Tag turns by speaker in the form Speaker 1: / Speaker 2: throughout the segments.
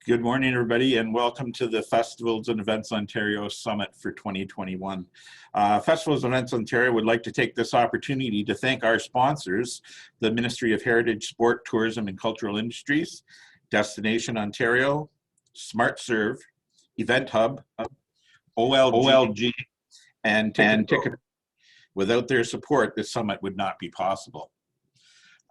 Speaker 1: Good morning, everybody, and welcome to the Festivals and Events Ontario Summit for 2021. Festivals and Events Ontario would like to take this opportunity to thank our sponsors, the Ministry of Heritage, Sport, Tourism and Cultural Industries, Destination Ontario, SmartServe, Event Hub, OLG, and Ticket. Without their support, this summit would not be possible.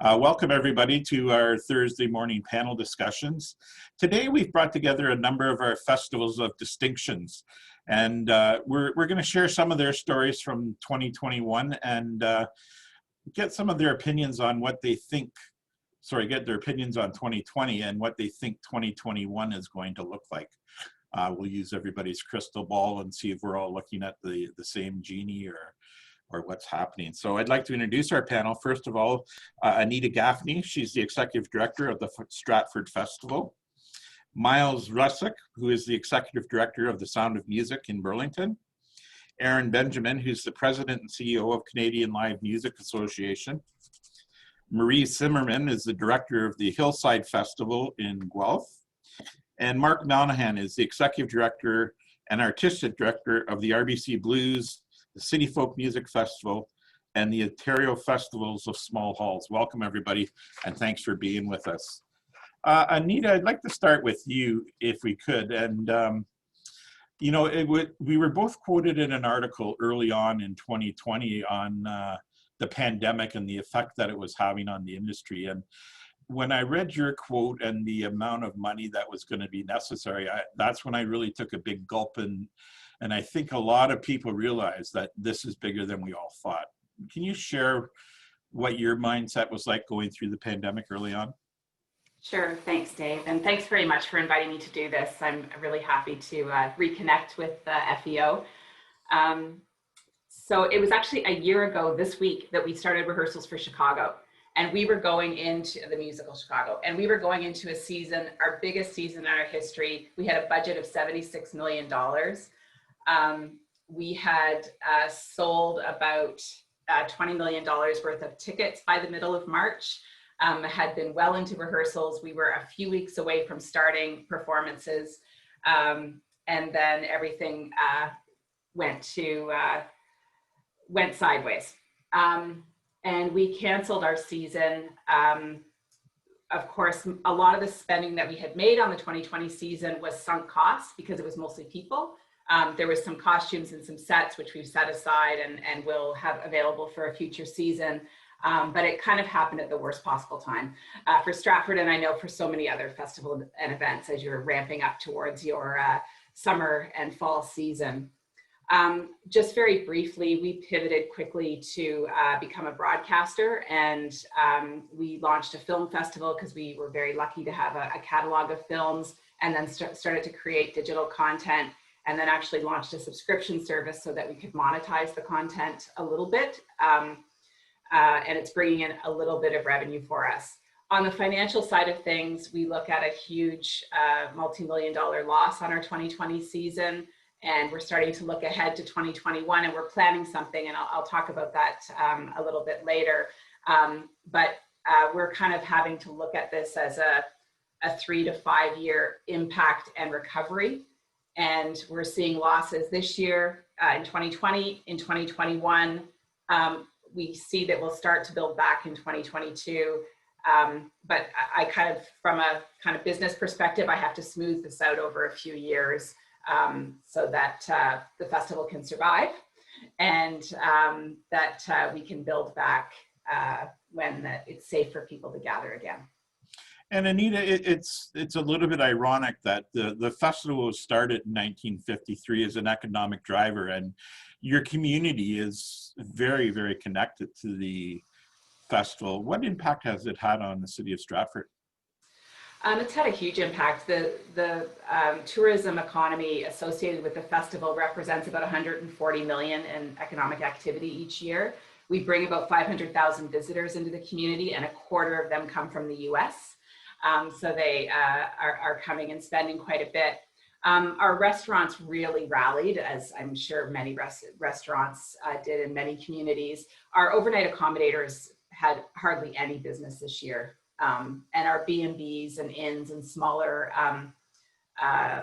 Speaker 1: Welcome everybody to our Thursday morning panel discussions. Today we've brought together a number of our festivals of distinctions, and we're going to share some of their stories from 2021 and get some of their opinions on what they think, get their opinions on 2020 and what they think 2021 is going to look like. We'll use everybody's crystal ball and see if we're all looking at the same genie or what's happening. So I'd like to introduce our panel. First of all, Anita Gaffney. She's the Executive Director of the Stratford Festival. Myles, who is the Executive Director of the Sound of Music in Burlington. Erin Benjamin, who's the President and CEO of Canadian Live Music Association. Zimmerman is the Director of the Hillside Festival in Guelph. And Monahan is the Executive Director and Artistic Director of the RBC Blues, the City Folk Music Festival, and the Ontario Festivals of Small Halls. Welcome everybody, and thanks for being with us. Anita, I'd like to start with you if we could. And you know, we were both quoted in an article early on in 2020 on the pandemic and the effect that it was having on the industry. And when I read your quote and the amount of money that was going to be necessary, that's when I really took a big gulp, and I think a lot of people realize that this is bigger than we all thought. Can you share what your mindset was like going through the pandemic early on?
Speaker 2: Sure, thanks Dave, and thanks very much for inviting me to do this. I'm really happy to reconnect with FEO. So it was actually a year ago this week that we started rehearsals for Chicago. And we were going into the musical Chicago, and we were going into a season, our biggest season in our history. We had a budget of $76 million. We had sold about $20 million worth of tickets by the middle of March, had been well into rehearsals. We were a few weeks away from starting performances, and then everything went sideways. And we canceled our season. Of course, a lot of the spending that we had made on the 2020 season was sunk costs because it was mostly people. There was some costumes and some sets which we've set aside and will have available for a future season. But it kind of happened at the worst possible time for Stratford, and I know for so many other festivals and events as you're ramping up towards your summer and fall season. Just very briefly, we pivoted quickly to become a broadcaster, and we launched a film festival because we were very lucky to have a catalog of films, and then started to create digital content, and then actually launched a subscription service so that we could monetize the content a little bit, and it's bringing in a little bit of revenue for us. On the financial side of things, we look at a huge multi-million-dollar loss on our 2020 season. And we're starting to look ahead to 2021, and we're planning something, and I'll talk about that a little bit later. But we're kind of having to look at this as a 3 to 5 year impact and recovery. And we're seeing losses this year in 2020, in 2021. We see that we'll start to build back in 2022. But I kind of, from a kind of business perspective, I have to smooth this out over a few years. So that the festival can survive, and that we can build back when it's safe for people to gather again.
Speaker 1: And Anita, it's a little bit ironic that the festival was started in 1953 as an economic driver, and your community is very, very connected to the festival. What impact has it had on the city of Stratford?
Speaker 2: It's had a huge impact. The tourism economy associated with the festival represents about 140 million in economic activity each year. We bring about 500,000 visitors into the community, and a quarter of them come from the US. So they are coming and spending quite a bit. Our restaurants really rallied, as I'm sure many restaurants did in many communities. Our overnight accommodators had hardly any business this year. And our B&Bs and inns and smaller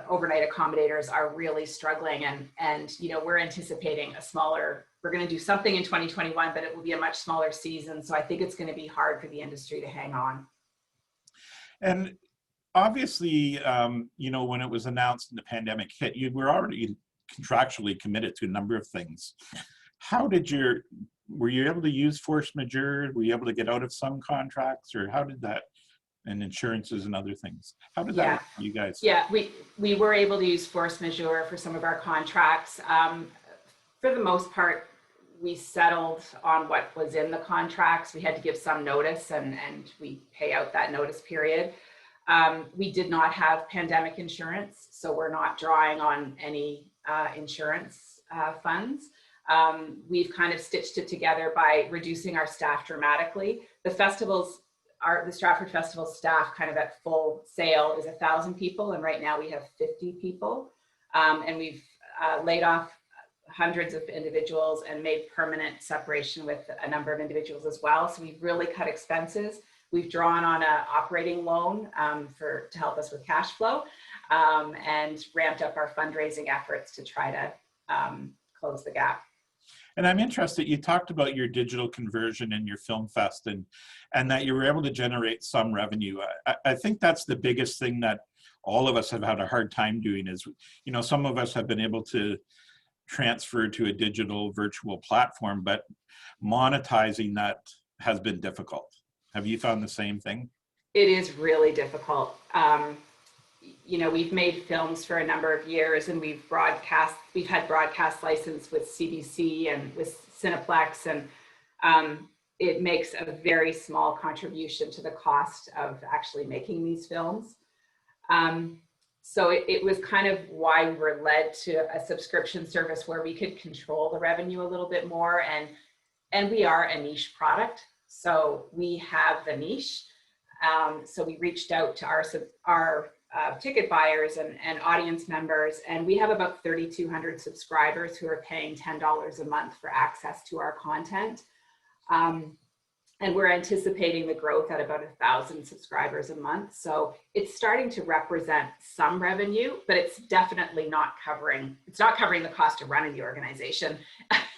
Speaker 2: overnight accommodators are really struggling, and we're anticipating we're going to do something in 2021, but it will be a much smaller season. So I think it's going to be hard for the industry to hang on.
Speaker 1: And obviously, when it was announced and the pandemic hit, you were already contractually committed to a number of things. Were you able to use force majeure? Were you able to get out of some contracts, or how did that, and insurances and other things? How did that work for you guys?
Speaker 2: Yeah, we were able to use force majeure for some of our contracts. For the most part, we settled on what was in the contracts. We had to give some notice, and we pay out that notice period. We did not have pandemic insurance, so we're not drawing on any insurance funds. We've kind of stitched it together by reducing our staff dramatically. The Stratford Festival staff kind of at full sail is 1,000 people, and right now we have 50 people. And we've laid off hundreds of individuals and made permanent separation with a number of individuals as well. So we've really cut expenses. We've drawn on an operating loan to help us with cash flow, and ramped up our fundraising efforts to try to close the gap.
Speaker 1: And I'm interested, you talked about your digital conversion in your film fest, and that you were able to generate some revenue. I think that's the biggest thing that all of us have had a hard time doing is, some of us have been able to transfer to a digital virtual platform, but monetizing that has been difficult. Have you found the same thing?
Speaker 2: It is really difficult. We've made films for a number of years, and we've had broadcast license with CBC and with Cineplex, and it makes a very small contribution to the cost of actually making these films. So it was kind of why we were led to a subscription service where we could control the revenue a little bit more, and we are a niche product, so we have the niche. So we reached out to our ticket buyers and audience members, and we have about 3,200 subscribers who are paying $10 a month for access to our content. And we're anticipating the growth at about 1,000 subscribers a month. So it's starting to represent some revenue, but it's definitely not covering the cost of running the organization.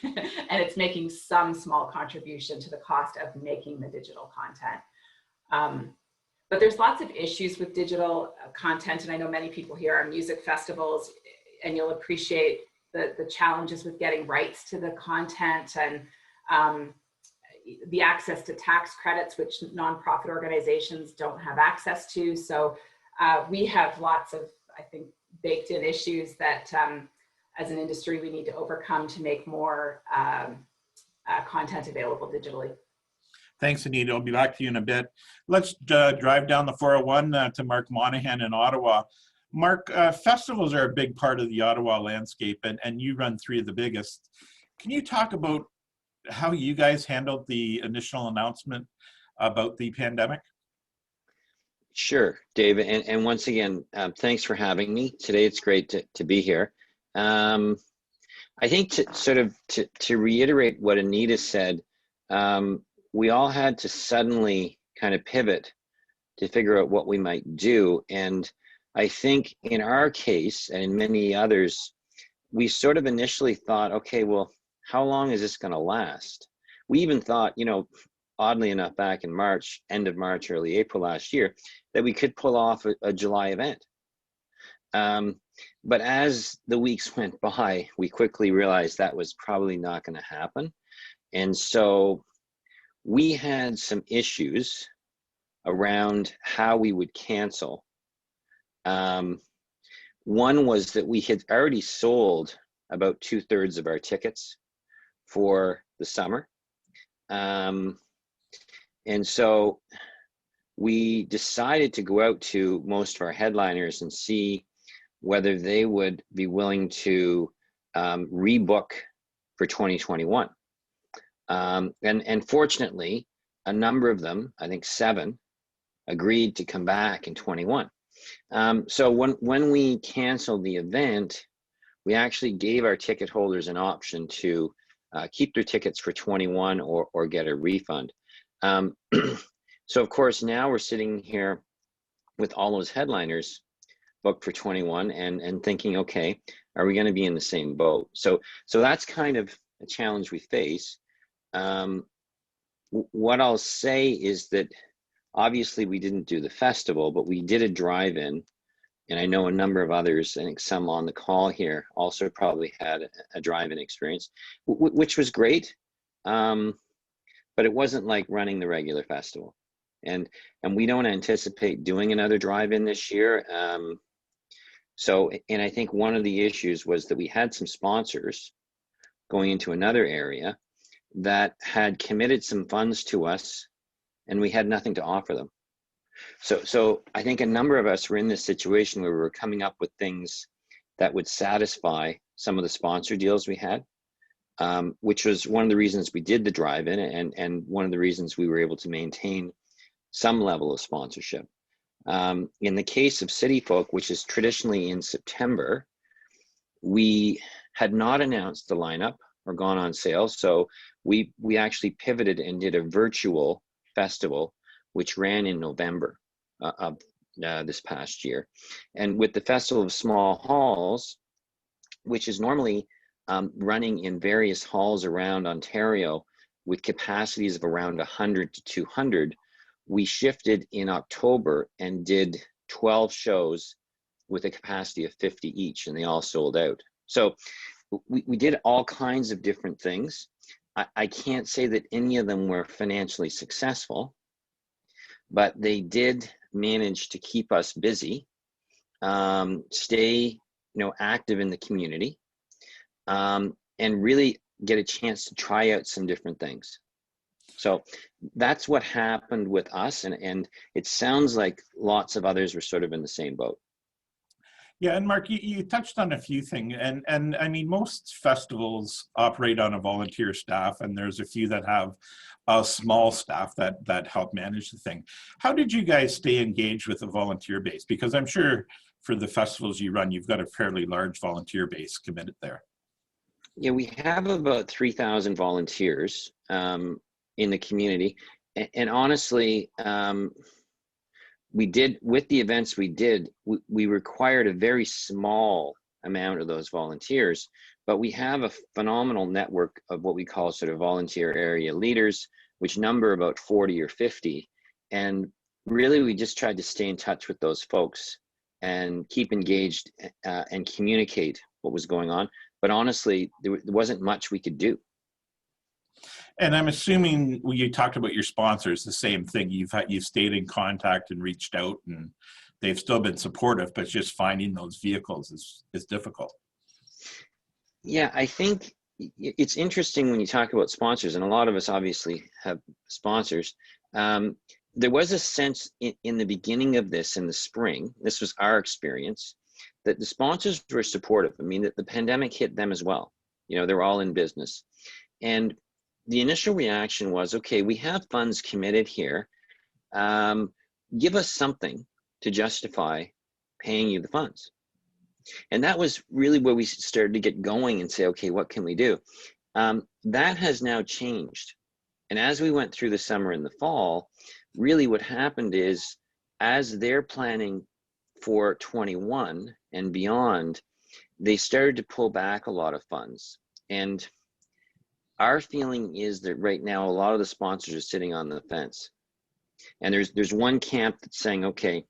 Speaker 2: And it's making some small contribution to the cost of making the digital content. But there's lots of issues with digital content, and I know many people here are music festivals, and you'll appreciate the challenges with getting rights to the content, and the access to tax credits, which nonprofit organizations don't have access to. So we have lots of, I think, baked in issues that as an industry we need to overcome to make more content available digitally.
Speaker 1: Thanks, Anita. I'll be back to you in a bit. Let's drive down the 401 to Mark Monahan in Ottawa. Mark, festivals are a big part of the Ottawa landscape, and you run 3 of the biggest. Can you talk about how you guys handled the initial announcement about the pandemic?
Speaker 3: Sure, David. And once again, thanks for having me today. It's great to be here. I think to reiterate what Anita said, we all had to suddenly kind of pivot to figure out what we might do. And I think in our case, and in many others, we sort of initially thought, okay, well, how long is this going to last? We even thought, oddly enough, back in March, end of March, early April last year, that we could pull off a July event. But as the weeks went by, we quickly realized that was probably not going to happen. And so we had some issues around how we would cancel. One was that we had already sold about 2/3 of our tickets for the summer. And so we decided to go out to most of our headliners and see whether they would be willing to rebook for 2021. And fortunately, a number of them, I think 7, agreed to come back in 21. So when we canceled the event, we actually gave our ticket holders an option to keep their tickets for 21 or get a refund. So of course, now we're sitting here with all those headliners booked for 21 and thinking, okay, are we going to be in the same boat? So that's kind of a challenge we face. What I'll say is that obviously we didn't do the festival, but we did a drive-in, and I know a number of others, I think some on the call here also probably had a drive-in experience, which was great, but it wasn't like running the regular festival. And we don't anticipate doing another drive-in this year. And I think one of the issues was that we had some sponsors going into another area that had committed some funds to us, and we had nothing to offer them. So I think a number of us were in this situation where we were coming up with things that would satisfy some of the sponsor deals we had, which was one of the reasons we did the drive-in, and one of the reasons we were able to maintain some level of sponsorship. In the case of City Folk, which is traditionally in September, we had not announced the lineup or gone on sale. So we actually pivoted and did a virtual festival, which ran in November of this past year. And with the Festival of Small Halls, which is normally running in various halls around Ontario with capacities of around 100 to 200, we shifted in October and did 12 shows with a capacity of 50 each, and they all sold out. So we did all kinds of different things. I can't say that any of them were financially successful, but they did manage to keep us busy, stay active in the community, and really get a chance to try out some different things. So that's what happened with us, and it sounds like lots of others were sort of in the same boat.
Speaker 1: Yeah, and Mark, you touched on a few things, and I mean, most festivals operate on a volunteer staff, and there's a few that have a small staff that help manage the thing. How did you guys stay engaged with the volunteer base? Because I'm sure for the festivals you run, you've got a fairly large volunteer base committed there.
Speaker 3: Yeah, we have about 3,000 volunteers in the community, and honestly, we did, with the events we did, we required a very small amount of those volunteers, but we have a phenomenal network of what we call sort of volunteer area leaders, which number about 40 or 50. And really, we just tried to stay in touch with those folks and keep engaged and communicate what was going on. But honestly, there wasn't much we could do.
Speaker 1: And I'm assuming when you talked about your sponsors, the same thing. You've stayed in contact and reached out, and they've still been supportive, but just finding those vehicles is difficult. Yeah,
Speaker 3: I think it's interesting when you talk about sponsors, and a lot of us obviously have sponsors. There was a sense in the beginning of this, in the spring, this was our experience, that the sponsors were supportive. I mean, that the pandemic hit them as well. They're all in business. And the initial reaction was, okay, we have funds committed here. Give us something to justify paying you the funds. And that was really where we started to get going and say, okay, what can we do? That has now changed. And as we went through the summer and the fall, really what happened is, as they're planning for 21 and beyond, they started to pull back a lot of funds. And our feeling is that right now, a lot of the sponsors are sitting on the fence. And there's one camp that's saying, okay,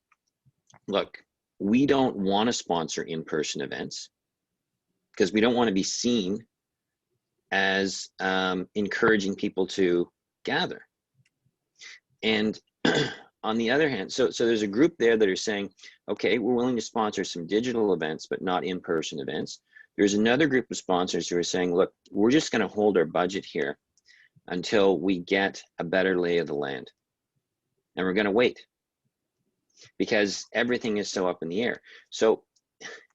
Speaker 3: look, we don't want to sponsor in-person events because we don't want to be seen as encouraging people to gather. And on the other hand, so there's a group there that are saying, okay, we're willing to sponsor some digital events, but not in-person events. There's another group of sponsors who are saying, look, we're just going to hold our budget here until we get a better lay of the land. And we're going to wait because everything is so up in the air. So,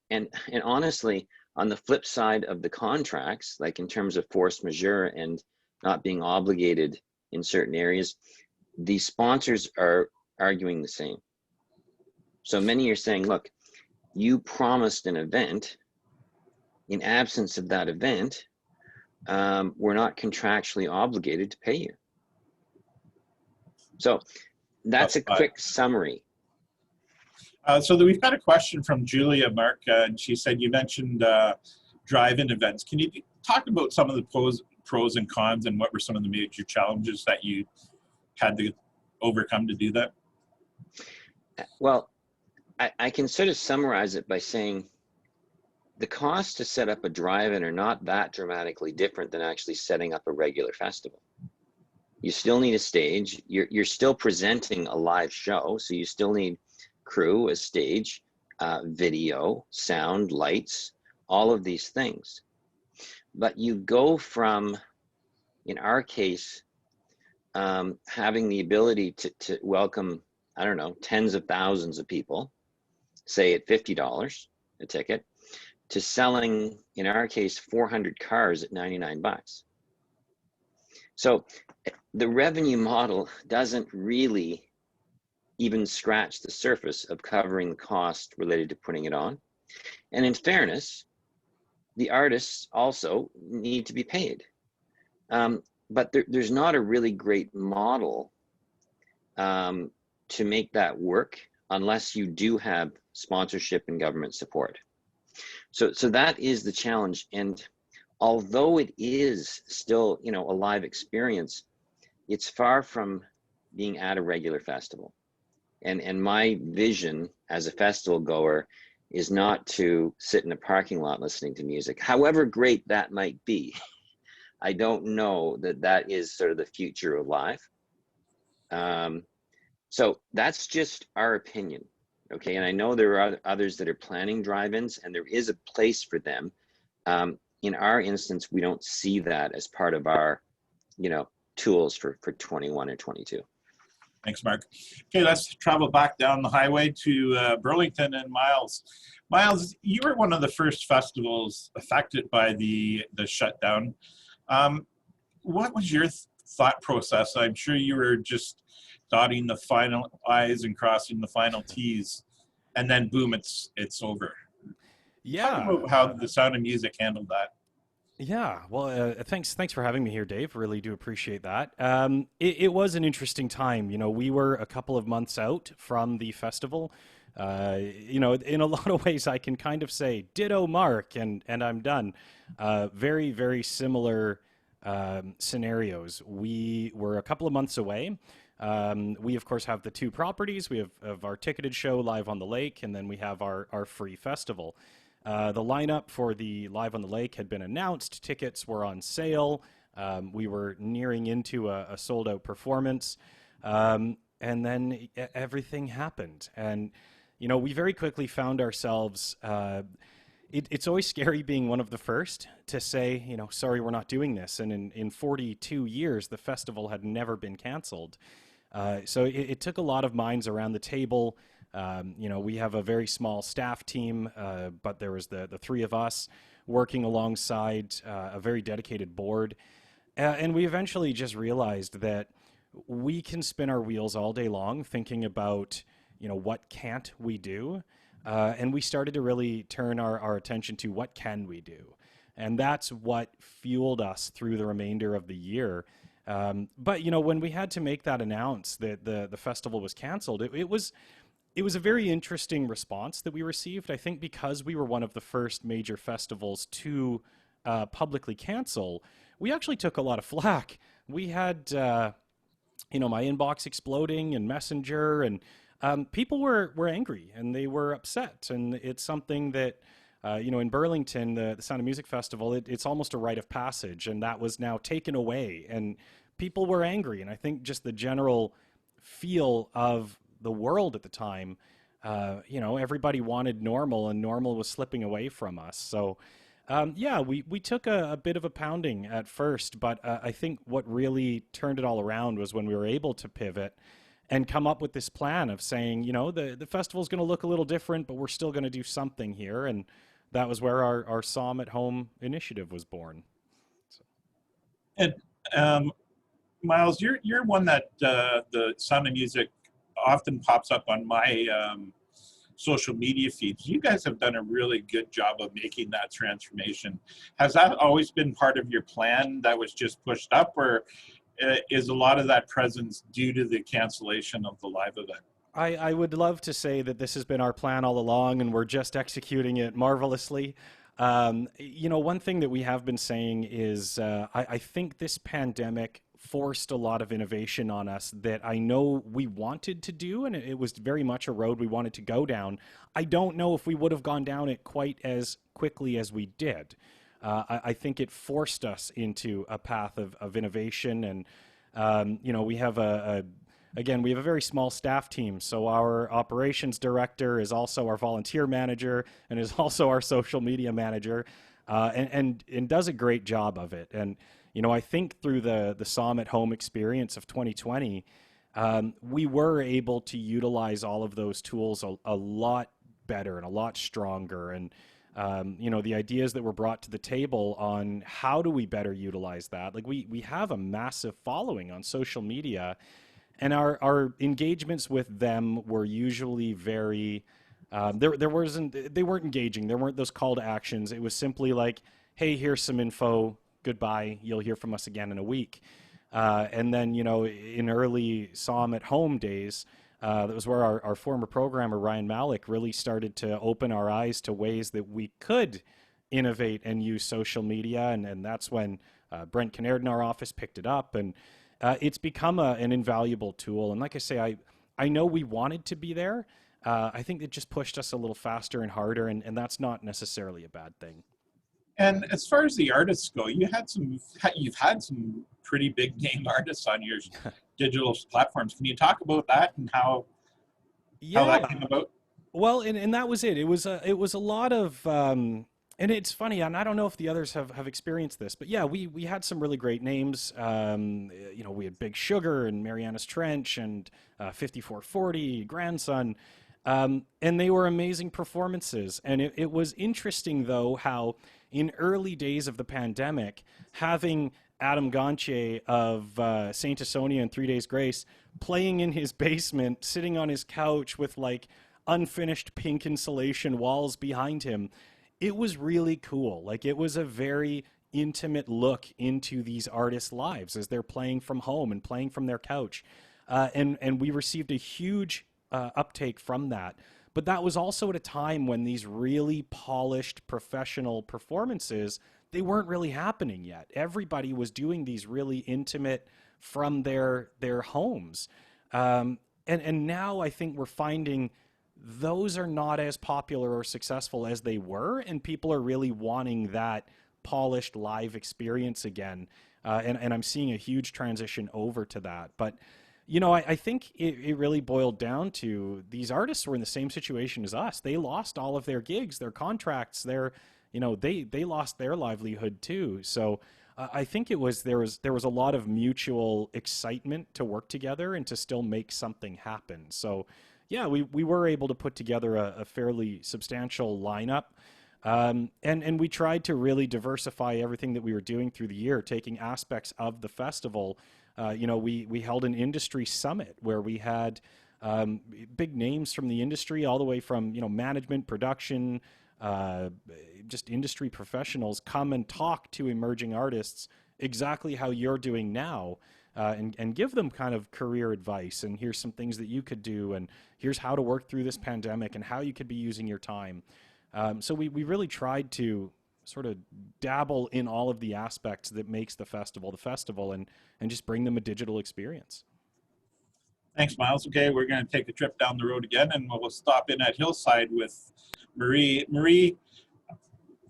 Speaker 3: and honestly, on the flip side of the contracts, like in terms of force majeure and not being obligated in certain areas, the sponsors are arguing the same. So many are saying, look, you promised an event. In absence of that event, we're not contractually obligated to pay you. So that's a quick summary.
Speaker 1: We've got a question from Julia Mark, and she said, you mentioned drive-in events. Can you talk about some of the pros and cons, and what were some of the major challenges that you had to overcome to do that?
Speaker 3: Well, I can sort of summarize it by saying the costs to set up a drive-in are not that dramatically different than actually setting up a regular festival. You still need a stage. You're still presenting a live show, so you still need crew, a stage, video, sound, lights, all of these things. But you go from, in our case, having the ability to welcome, I don't know, tens of thousands of people, say at $50 a ticket, to selling, in our case, 400 cars at 99 bucks. So the revenue model doesn't really even scratch the surface of covering the cost related to putting it on. And in fairness, the artists also need to be paid. But there's not a really great model to make that work unless you do have sponsorship and government support. So that is the challenge. And although it is still, you know, a live experience, it's far from being at a regular festival. And my vision as a festival goer is not to sit in a parking lot listening to music, however great that might be. I don't know that that is sort of the future of live. So that's just our opinion, okay? And I know there are others that are planning drive-ins, and there is a place for them. In our instance, we don't see that as part of our, you know, tools for 21 or 22.
Speaker 1: Thanks, Mark. Okay, let's travel back down the highway to Burlington and Myles. Myles, you were one of the first festivals affected by the shutdown. What was your thought process? I'm sure you were just dotting the final I's and crossing the final T's, and then boom, it's over.
Speaker 4: Yeah.
Speaker 1: Talk about how the Sound of Music handled that.
Speaker 4: Yeah, well, thanks for having me here, Dave. Really do appreciate that. It was an interesting time. You know, we were a couple of months out from the festival. You know, in a lot of ways, I can kind of say ditto Mark, and I'm done. Very, very similar scenarios. We were a couple of months away. We, of course, have the two properties. We have our ticketed show Live on the Lake, and then we have our free festival. The lineup for the Live on the Lake had been announced. Tickets were on sale. We were nearing into a sold-out performance. And then everything happened. And, you know, we very quickly found ourselves... It's always scary being one of the first to say, you know, sorry, we're not doing this. And in 42 years, the festival had never been canceled. So it took a lot of minds around the table. You know, we have a very small staff team, but there was the three of us working alongside a very dedicated board. And we eventually just realized that we can spin our wheels all day long thinking about, you know, what can't we do? And we started to really turn our attention to what can we do? And that's what fueled us through the remainder of the year. But, you know, when we had to make that announce that the festival was canceled, it was a very interesting response that we received. I think because we were one of the first major festivals to publicly cancel, we actually took a lot of flack. We had, you know, my inbox exploding and Messenger, and people were angry and they were upset. And it's something that, you know, in Burlington, the Sound of Music Festival, it's almost a rite of passage, and that was now taken away. And people were angry. And I think just the general feel of the world at the time, you know, everybody wanted normal, and normal was slipping away from us. So, yeah, we took a bit of a pounding at first, but I think what really turned it all around was when we were able to pivot and come up with this plan of saying, you know, the festival's going to look a little different, but we're still going to do something here. And that was where our SOM at Home initiative was born. So.
Speaker 1: And Myles, you're one that the Sound of Music often pops up on my social media feeds. You guys have done a really good job of making that transformation. Has that always been part of your plan that was just pushed up, or is a lot of that presence due to the cancellation of the live event?
Speaker 4: I would love to say that this has been our plan all along and we're just executing it marvelously. One thing that we have been saying is I think this pandemic forced a lot of innovation on us that I know we wanted to do, and it was very much a road we wanted to go down. I don't know if we would have gone down it quite as quickly as we did. I think it forced us into a path of innovation, and we have again, we have a very small staff team. So our operations director is also our volunteer manager and is also our social media manager, and does a great job of it. And I think through the Som at Home experience of 2020, we were able to utilize all of those tools a lot better and a lot stronger. And the ideas that were brought to the table on how do we better utilize that. Like we have a massive following on social media, and our engagements with them were usually very, they weren't engaging. There weren't those call to actions. It was simply like, hey, here's some info. Goodbye. You'll hear from us again in a week. And then, in early Som at Home days, that was where our former programmer, Ryan Malik, really started to open our eyes to ways that we could innovate and use social media. And that's when Brent Kinnaird in our office picked it up. And it's become an invaluable tool. And like I say, I know we wanted to be there. I think it just pushed us a little faster and harder, and that's not necessarily a bad thing.
Speaker 1: And as far as the artists go, you've had some pretty big name artists on your digital platforms. Can you talk about that and how that came about?
Speaker 4: Well, and that was it. It was a lot of, and it's funny, and I don't know if the others have experienced this, but yeah, we had some really great names. We had Big Sugar and Marianas Trench and 5440, Grandson, and they were amazing performances. And it was interesting, though, how in early days of the pandemic, having Adam Gontier of Saint Asonia and 3 Days Grace playing in his basement, sitting on his couch with like unfinished pink insulation walls behind him, it was really cool. Like, it was a very intimate look into these artists' lives as they're playing from home and playing from their couch. And we received a huge uptake from that. But that was also at a time when these really polished professional performances, they weren't really happening yet. Everybody was doing these really intimate from their homes. And now I think we're finding those are not as popular or successful as they were, and people are really wanting that polished live experience again. And I'm seeing a huge transition over to that. But I think it really boiled down to these artists were in the same situation as us. They lost all of their gigs, their contracts, they lost their livelihood too. So I think there was a lot of mutual excitement to work together and to still make something happen. So yeah, we were able to put together a fairly substantial lineup. And we tried to really diversify everything that we were doing through the year, taking aspects of the festival. We held an industry summit where we had big names from the industry, all the way from management, production, just industry professionals come and talk to emerging artists exactly how you're doing now, and give them kind of career advice. And here's some things that you could do, and here's how to work through this pandemic and how you could be using your time. So we really tried to sort of dabble in all of the aspects that makes the festival and just bring them a digital experience.
Speaker 1: Thanks, Myles. Okay, we're going to take a trip down the road again, and we'll stop in at Hillside with Marie. Marie,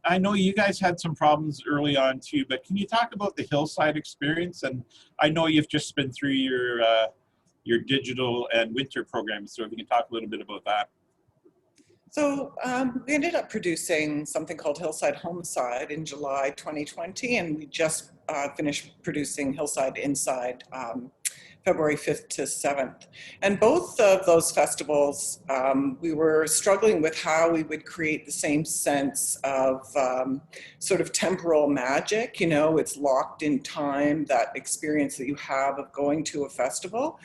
Speaker 1: I know you guys had some problems early on too, but can you talk about the Hillside experience? And I know you've just been through your digital and winter programs, so if you can talk a little bit about that.
Speaker 5: So we ended up producing something called Hillside Homeside in July 2020, and we just finished producing Hillside Inside February 5th to 7th. And both of those festivals, we were struggling with how we would create the same sense of sort of temporal magic. It's locked in time, that experience that you have of going to a festival.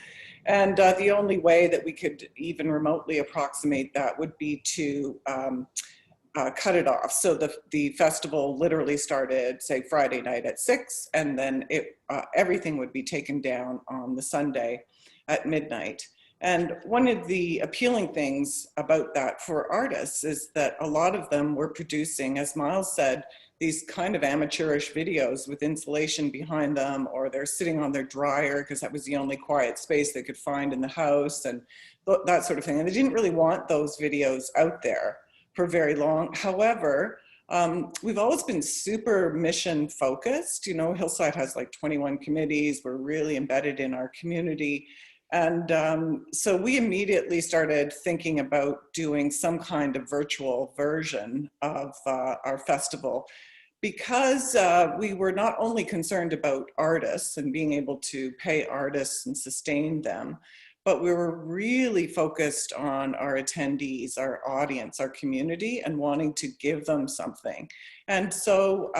Speaker 5: And the only way that we could even remotely approximate that would be to cut it off. So the festival literally started, say, Friday night at 6, and then everything would be taken down on the Sunday at midnight. And one of the appealing things about that for artists is that a lot of them were producing, as Myles said, these kind of amateurish videos with insulation behind them, or they're sitting on their dryer because that was the only quiet space they could find in the house, and that sort of thing. And they didn't really want those videos out there for very long. However, we've always been super mission focused. You know, Hillside has like 21 committees. We're really embedded in our community. And so we immediately started thinking about doing some kind of virtual version of our festival, because we were not only concerned about artists and being able to pay artists and sustain them, but we were really focused on our attendees, our audience, our community, and wanting to give them something. And so,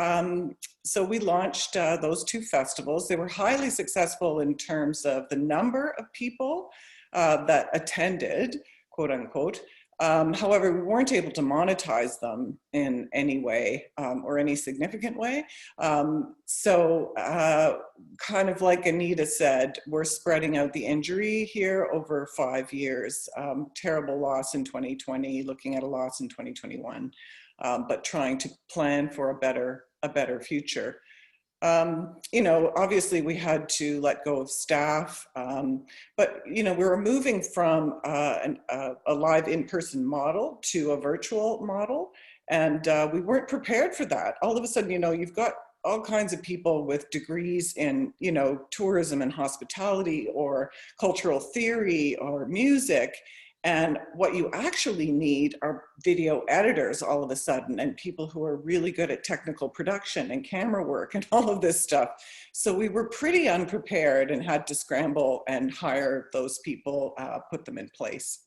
Speaker 5: so we launched those two festivals. They were highly successful in terms of the number of people that attended, quote unquote. However, we weren't able to monetize them in any way or any significant way. So kind of like Anita said, we're spreading out the injury here over 5 years. Terrible loss in 2020, looking at a loss in 2021, but trying to plan for a better future. You know, obviously we had to let go of staff, but, you know, we were moving from a live in-person model to a virtual model, and we weren't prepared for that. All of a sudden, you know, you've got all kinds of people with degrees in, you know, tourism and hospitality or cultural theory or music. And what you actually need are video editors all of a sudden, and people who are really good at technical production and camera work and all of this stuff. So we were pretty unprepared and had to scramble and hire those people, put them in place.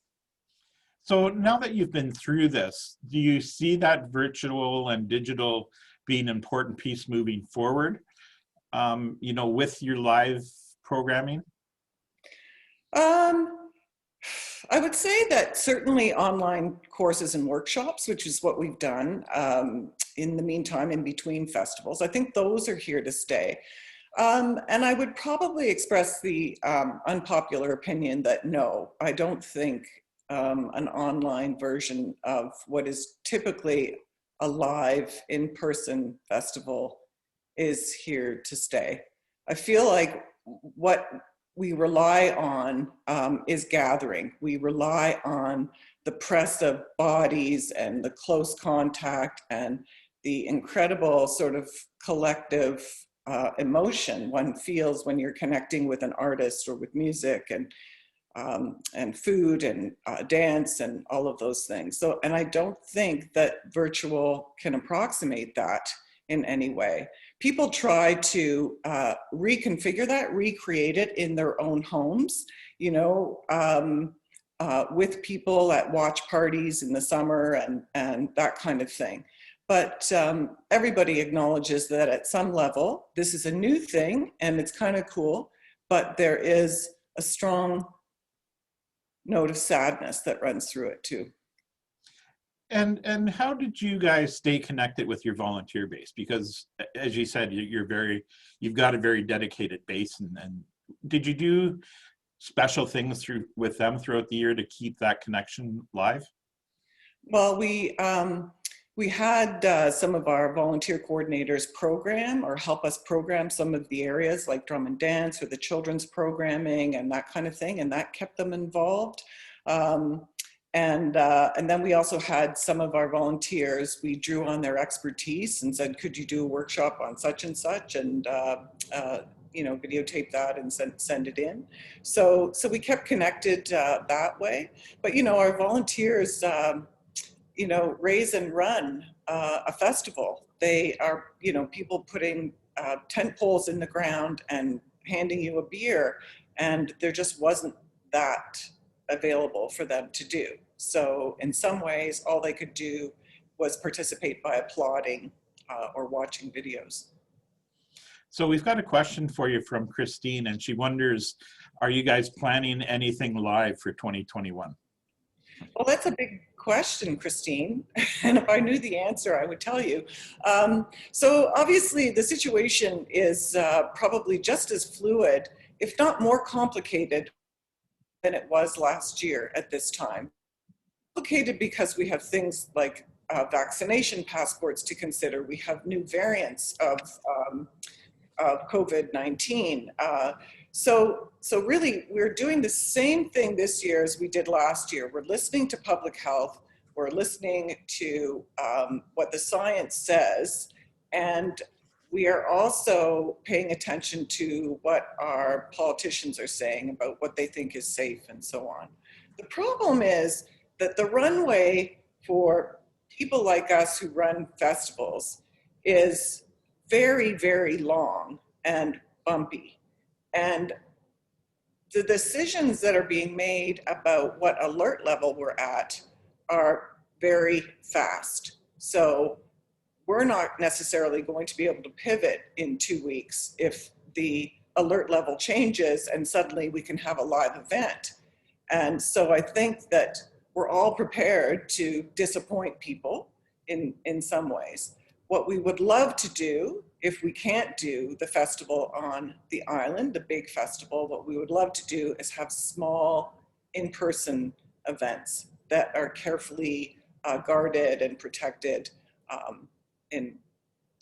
Speaker 1: So now that you've been through this, do you see that virtual and digital being an important piece moving forward, you know, with your live programming?
Speaker 5: I would say that certainly online courses and workshops, which is what we've done in the meantime, in between festivals, I think those are here to stay. And I would probably express the unpopular opinion that no, I don't think an online version of what is typically a live in-person festival is here to stay. I feel like what we rely on is gathering. We rely on the press of bodies and the close contact and the incredible sort of collective emotion one feels when you're connecting with an artist or with music and food and dance and all of those things. So, and I don't think that virtual can approximate that in any way. People try to reconfigure that, recreate it in their own homes, you know, with people at watch parties in the summer and that kind of thing. But everybody acknowledges that at some level, this is a new thing and it's kind of cool, but there is a strong note of sadness that runs through it too.
Speaker 1: And how did you guys stay connected with your volunteer base? Because as you said, you've got a very dedicated base, and did you do special things with them throughout the year to keep that connection live?
Speaker 5: Well, we had some of our volunteer coordinators program or help us program some of the areas like drum and dance or the children's programming and that kind of thing, and that kept them involved. And then we also had some of our volunteers, we drew on their expertise and said, could you do a workshop on such and such, and you know, videotape that and send it in. So we kept connected that way. But, you know, our volunteers, you know, raise and run a festival. They are, you know, people putting tent poles in the ground and handing you a beer, and there just wasn't that available for them to do. So in some ways, all they could do was participate by applauding or watching videos.
Speaker 1: So we've got a question for you from Christine, and she wonders, are you guys planning anything live for 2021?
Speaker 5: Well, that's a big question, Christine. And if I knew the answer, I would tell you. So obviously the situation is probably just as fluid, if not more complicated, than it was last year at this time. Complicated because we have things like vaccination passports to consider. We have new variants of COVID-19. So really, we're doing the same thing this year as we did last year. We're listening to public health. We're listening to what the science says. And we are also paying attention to what our politicians are saying about what they think is safe and so on. The problem is that the runway for people like us who run festivals is very, very long and bumpy. And the decisions that are being made about what alert level we're at are very fast. So we're not necessarily going to be able to pivot in 2 weeks if the alert level changes and suddenly we can have a live event. And so I think that we're all prepared to disappoint people in some ways. What we would love to do, if we can't do the festival on the island, the big festival, what we would love to do is have small in-person events that are carefully guarded and protected in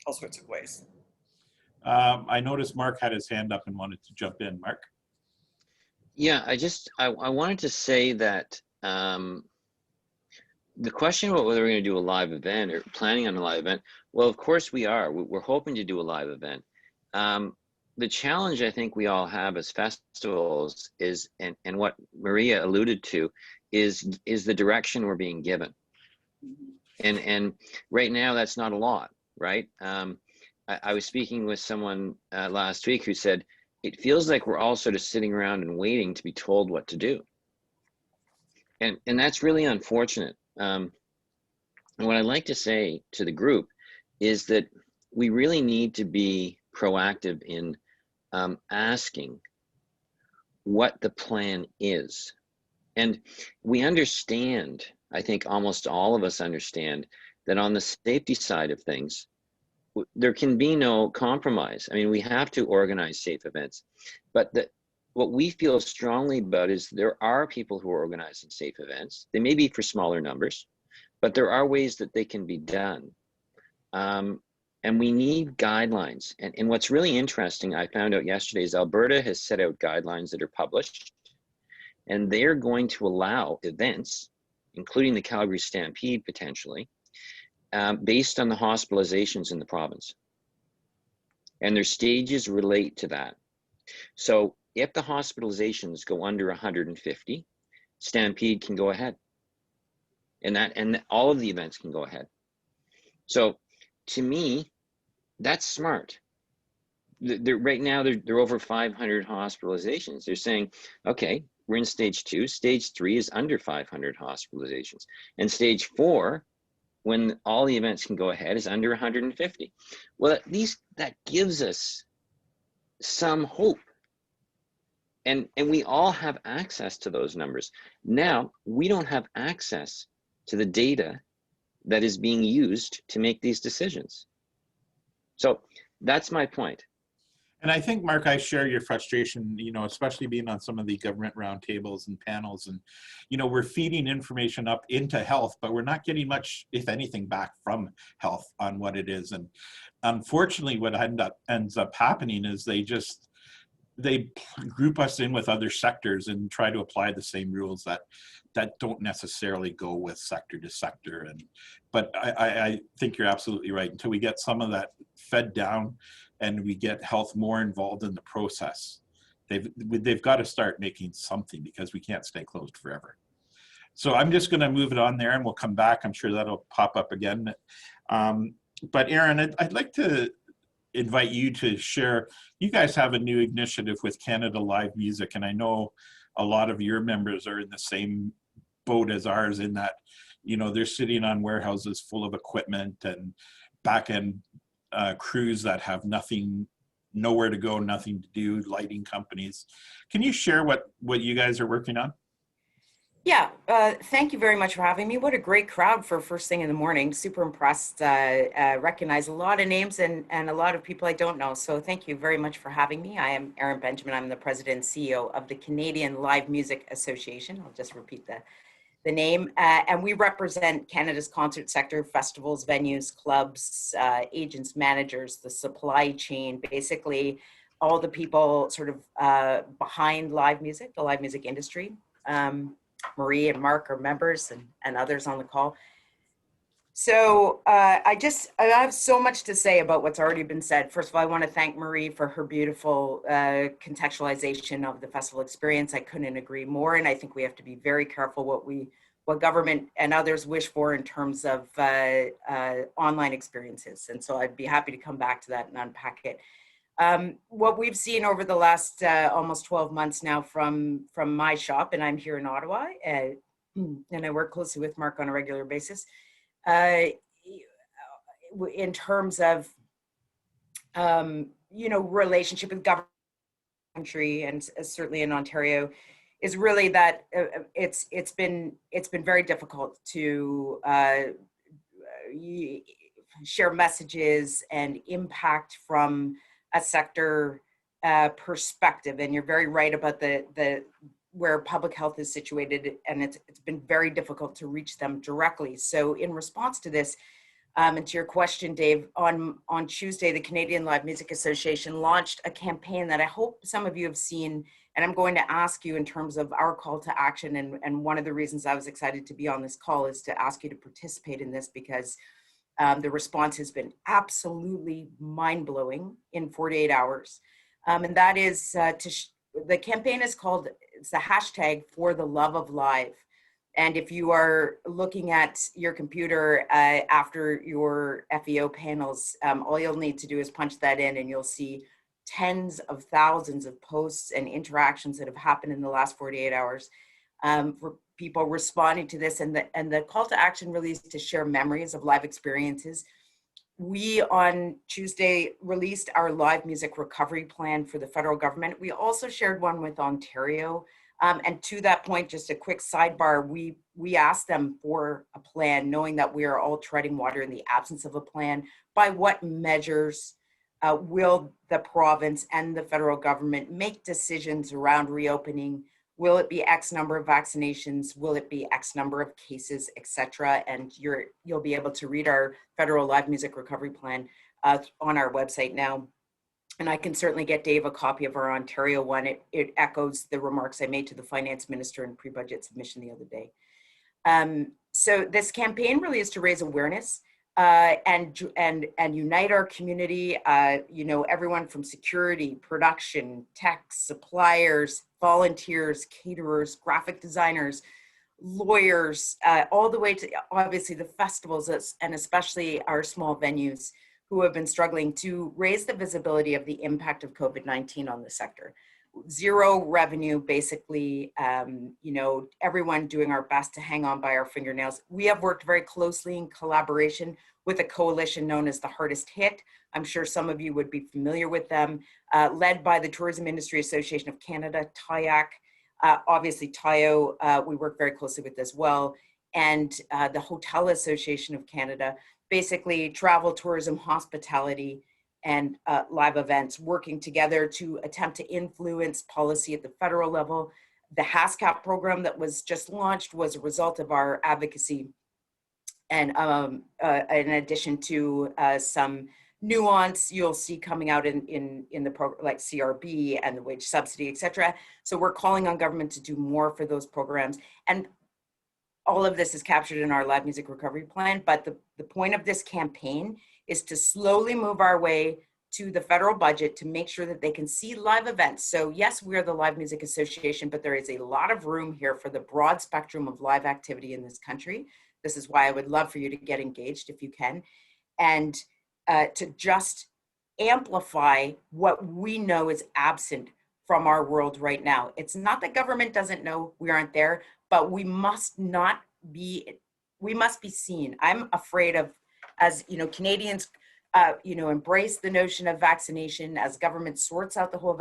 Speaker 5: all sorts of ways.
Speaker 1: I noticed Mark had his hand up and wanted to jump in. Mark?
Speaker 3: Yeah, I wanted to say that the question about whether we're going to do a live event or planning on a live event, well, of course we are. We're hoping to do a live event. The challenge I think we all have as festivals is, and what Maria alluded to, is the direction we're being given. And right now that's not a lot, right? I was speaking with someone last week who said, it feels like we're all sort of sitting around and waiting to be told what to do. And that's really unfortunate. And what I'd like to say to the group is that we really need to be proactive in asking what the plan is. And we understand, I think almost all of us understand, that on the safety side of things, there can be no compromise. I mean, we have to organize safe events, but what we feel strongly about is there are people who are organizing safe events. They may be for smaller numbers, but there are ways that they can be done. And we need guidelines. And what's really interesting, I found out yesterday, is Alberta has set out guidelines that are published, and they're going to allow events, including the Calgary Stampede potentially, based on the hospitalizations in the province. And their stages relate to that. So if the hospitalizations go under 150, Stampede can go ahead. And all of the events can go ahead. So to me, that's smart. Right now, they're over 500 hospitalizations. They're saying, okay, we're in stage 2. Stage 3 is under 500 hospitalizations. And stage 4, when all the events can go ahead, is under 150. Well, at least that gives us some hope. And we all have access to those numbers. Now, we don't have access to the data that is being used to make these decisions. So that's my point.
Speaker 1: And I think, Mark, I share your frustration, you know, especially being on some of the government roundtables and panels. And, you know, we're feeding information up into health, but we're not getting much, if anything, back from health on what it is. And unfortunately, what ends up happening is they group us in with other sectors and try to apply the same rules that don't necessarily go with sector to sector. But I think you're absolutely right. Until we get some of that fed down and we get health more involved in the process, they've got to start making something, because we can't stay closed forever. So I'm just going to move it on there, and we'll come back. I'm sure that'll pop up again. But Erin, I'd like to invite you to share. You guys have a new initiative with Canada Live Music, and I know a lot of your members are in the same boat as ours, in that, you know, they're sitting on warehouses full of equipment and back-end crews that have nowhere to go, nothing to do, lighting companies. Can you share what you guys are working on?
Speaker 6: Yeah, thank you very much for having me. What a great crowd for first thing in the morning. Super impressed. Recognize a lot of names and a lot of people I don't know. So thank you very much for having me. I am Erin Benjamin. I'm the president and CEO of the Canadian Live Music Association. I'll just repeat the name. And we represent Canada's concert sector, festivals, venues, clubs, agents, managers, the supply chain, basically all the people sort of behind live music, the live music industry. Marie and Mark are members and others on the call. So I have so much to say about what's already been said. First of all, I want to thank Marie for her beautiful contextualization of the festival experience. I couldn't agree more. And I think we have to be very careful what government and others wish for in terms of online experiences. And so I'd be happy to come back to that and unpack it. What we've seen over the last almost 12 months now from my shop, and I'm here in Ottawa, and I work closely with Mark on a regular basis, in terms of, relationship with government, country, and certainly in Ontario, is really that it's been very difficult to share messages and impact from a sector perspective. And you're very right about the where public health is situated, and it's been very difficult to reach them directly. So in response to this, and to your question, Dave, on Tuesday, the Canadian Live Music Association launched a campaign that I hope some of you have seen, and I'm going to ask you in terms of our call to action. And one of the reasons I was excited to be on this call is to ask you to participate in this, because the response has been absolutely mind-blowing in 48 hours. And that is, the campaign is called, it's the hashtag For the Love of Live. And if you are looking at your computer after your FEO panels, all you'll need to do is punch that in, and you'll see tens of thousands of posts and interactions that have happened in the last 48 hours. For people responding to this, and the call to action really is to share memories of live experiences. We on Tuesday released our live music recovery plan for the federal government. We also shared one with Ontario. And to that point, just a quick sidebar, we asked them for a plan, knowing that we are all treading water in the absence of a plan. By what measures will the province and the federal government make decisions around reopening? Will it be X number of vaccinations? Will it be X number of cases, et cetera? And you'll be able to read our federal live music recovery plan on our website now. And I can certainly get Dave a copy of our Ontario one. It echoes the remarks I made to the finance minister in pre-budget submission the other day. So this campaign really is to raise awareness and unite our community. Everyone from security, production, tech, suppliers, volunteers, caterers, graphic designers, lawyers, all the way to obviously the festivals, and especially our small venues who have been struggling to raise the visibility of the impact of COVID-19 on the sector. Zero revenue, basically, everyone doing our best to hang on by our fingernails. We have worked very closely in collaboration with a coalition known as the Hardest Hit. I'm sure some of you would be familiar with them, led by the Tourism Industry Association of Canada, TIAC, obviously TIO, we work very closely with as well, and the Hotel Association of Canada, basically travel, tourism, hospitality, and live events working together to attempt to influence policy at the federal level. The HASCAP program that was just launched was a result of our advocacy, and in addition to some nuance you'll see coming out in the program, like CRB and the wage subsidy, et cetera. So we're calling on government to do more for those programs. And all of this is captured in our live music recovery plan, but the point of this campaign is to slowly move our way to the federal budget to make sure that they can see live events. So yes, we are the Live Music Association, but there is a lot of room here for the broad spectrum of live activity in this country. This is why I would love for you to get engaged if you can, and to just amplify what we know is absent from our world right now. It's not that government doesn't know we aren't there, but we must be seen. I'm afraid of, as Canadians, embrace the notion of vaccination, as government sorts out the whole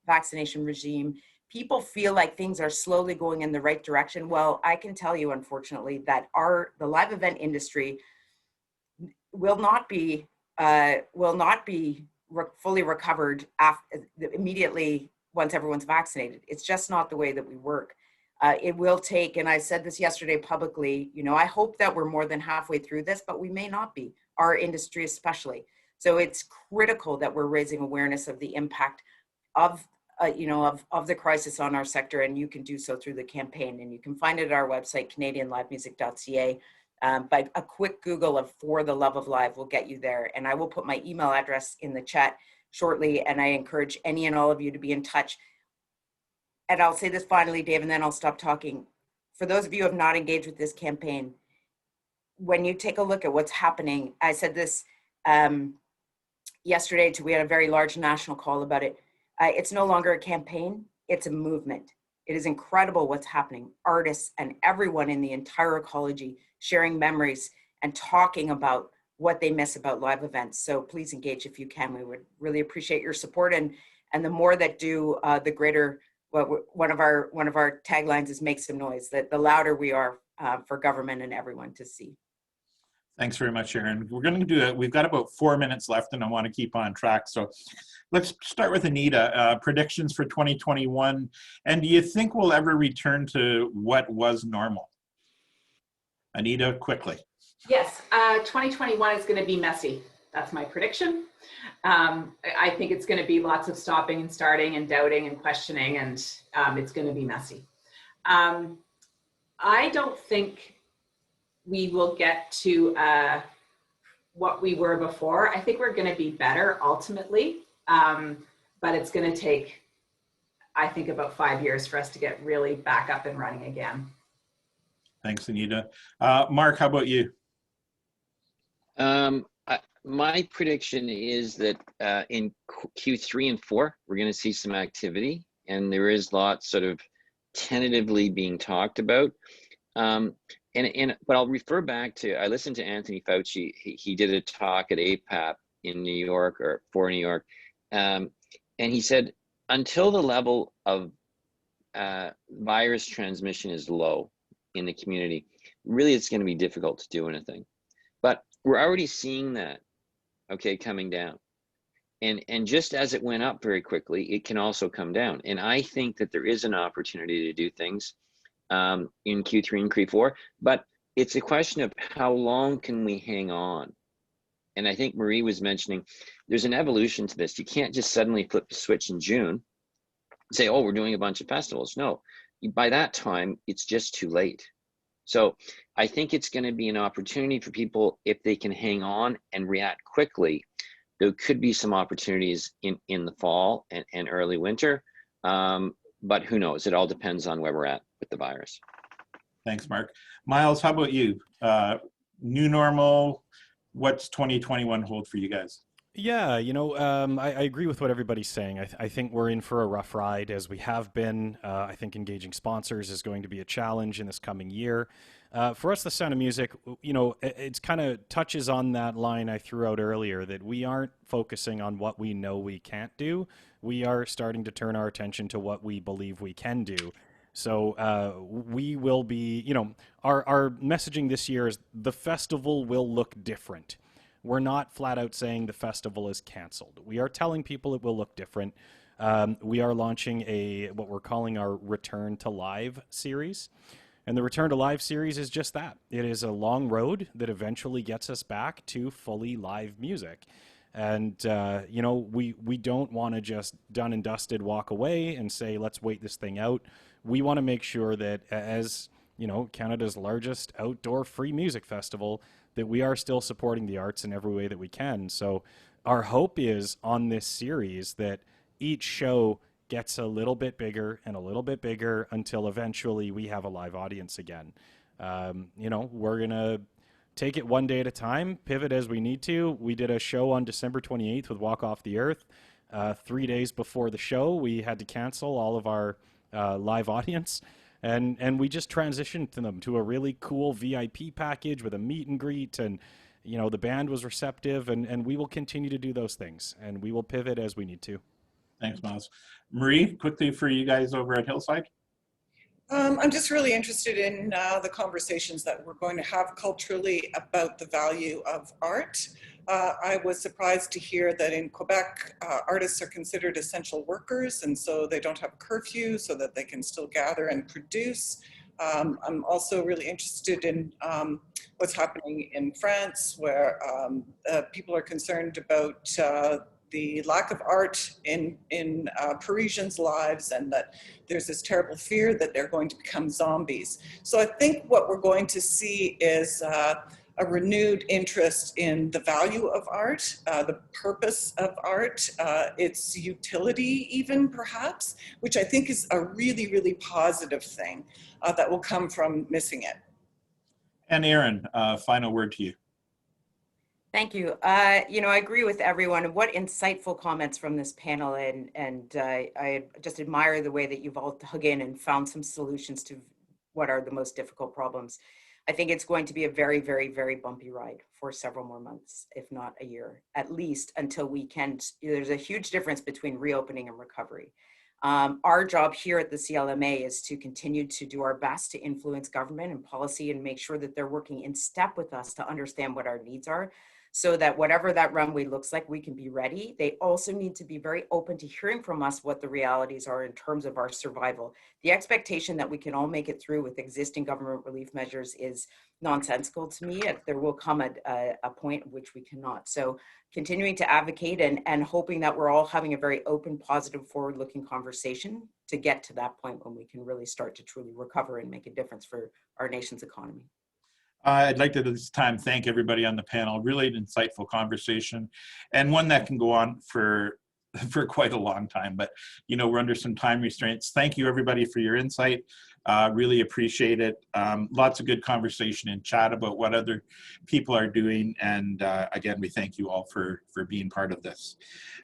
Speaker 6: vaccination regime, people feel like things are slowly going in the right direction. Well, I can tell you, unfortunately, that the live event industry will not be fully recovered immediately once everyone's vaccinated. It's just not the way that we work. It will take, and I said this yesterday publicly, I hope that we're more than halfway through this, but we may not be, our industry especially. So it's critical that we're raising awareness of the impact of the crisis on our sector, and you can do so through the campaign. And you can find it at our website, canadianlivemusic.ca. But a quick Google of For the Love of Live will get you there. And I will put my email address in the chat shortly, and I encourage any and all of you to be in touch. And I'll say this finally, Dave, and then I'll stop talking. For those of you who have not engaged with this campaign, when you take a look at what's happening, I said this yesterday we had a very large national call about it. It's no longer a campaign, it's a movement. It is incredible what's happening. Artists and everyone in the entire ecology sharing memories and talking about what they miss about live events. So please engage if you can. We would really appreciate your support. And the more that do, the greater. Well, one of our taglines is make some noise. That the louder we are for government and everyone to see.
Speaker 1: Thanks very much, Erin. We're going to do it. We've got about 4 minutes left, and I want to keep on track. So let's start with Anita. Predictions for 2021. And do you think we'll ever return to what was normal? Anita, quickly.
Speaker 2: Yes, 2021 is going to be messy. That's my prediction. I think it's going to be lots of stopping and starting and doubting and questioning, and it's going to be messy. I don't think we will get to what we were before. I think we're going to be better ultimately, but it's going to take, I think, about 5 years for us to get really back up and running again.
Speaker 1: Thanks, Anita. Mark, how about you?
Speaker 3: My prediction is that in Q3 and 4, we're going to see some activity, and there is lots sort of tentatively being talked about. But I'll refer back to, I listened to Anthony Fauci. He did a talk at APAP in New York, or for New York, and he said until the level of virus transmission is low in the community, really it's going to be difficult to do anything. But we're already seeing that, okay, coming down. And just as it went up very quickly, it can also come down. And I think that there is an opportunity to do things in Q3 and Q4, but it's a question of how long can we hang on? And I think Marie was mentioning, there's an evolution to this. You can't just suddenly flip the switch in June and say, oh, we're doing a bunch of festivals. No, by that time, it's just too late. So I think it's going to be an opportunity for people, if they can hang on and react quickly. There could be some opportunities in the fall and early winter, but who knows? It all depends on where we're at with the virus.
Speaker 1: Thanks, Mark. Myles, how about you? New normal, what's 2021 hold for you guys?
Speaker 4: Yeah, I agree with what everybody's saying. I think we're in for a rough ride, as we have been. I think engaging sponsors is going to be a challenge in this coming year. For us, the Sound of Music, it's kind of touches on that line I threw out earlier, that we aren't focusing on what we know we can't do. We are starting to turn our attention to what we believe we can do. So we will be, our messaging this year is the festival will look different. We're not flat out saying the festival is canceled. We are telling people it will look different. We are launching what we're calling our Return to Live series. And the Return to Live series is just that. It is a long road that eventually gets us back to fully live music. And, we don't want to just done and dusted walk away and say, let's wait this thing out. We want to make sure that as, Canada's largest outdoor free music festival, that we are still supporting the arts in every way that we can. So our hope is on this series that each show gets a little bit bigger and a little bit bigger until eventually we have a live audience again. We're going to take it one day at a time, pivot as we need to. We did a show on December 28th with Walk Off the Earth. 3 days before the show, we had to cancel all of our live audience. And we just transitioned them to a really cool VIP package with a meet and greet, and the band was receptive, and we will continue to do those things, and we will pivot as we need to.
Speaker 1: Thanks, Myles. Marie, quickly for you guys over at Hillside.
Speaker 5: I'm just really interested in the conversations that we're going to have culturally about the value of art. I was surprised to hear that in Quebec, artists are considered essential workers, and so they don't have a curfew so that they can still gather and produce. I'm also really interested in what's happening in France, where people are concerned about the lack of art in Parisians' lives, and that there's this terrible fear that they're going to become zombies. So I think what we're going to see is a renewed interest in the value of art, the purpose of art, its utility even perhaps, which I think is a really, really positive thing that will come from missing it.
Speaker 1: And Erin, final word to you.
Speaker 6: Thank you. You know, I agree with everyone. What insightful comments from this panel, and I just admire the way that you've all dug in and found some solutions to what are the most difficult problems. I think it's going to be a very, very, very bumpy ride for several more months, if not a year, at least until we can. There's a huge difference between reopening and recovery. Our job here at the CLMA is to continue to do our best to influence government and policy and make sure that they're working in step with us to understand what our needs are, so that whatever that runway looks like, we can be ready. They also need to be very open to hearing from us what the realities are in terms of our survival. The expectation that we can all make it through with existing government relief measures is nonsensical to me. There will come a point at which we cannot. So continuing to advocate and hoping that we're all having a very open, positive, forward-looking conversation to get to that point when we can really start to truly recover and make a difference for our nation's economy.
Speaker 1: I'd like to this time thank everybody on the panel. Really an insightful conversation, and one that can go on for quite a long time, but you know, we're under some time restraints. Thank you everybody for your insight. Really appreciate it. Lots of good conversation and chat about what other people are doing, and again, we thank you all for being part of this.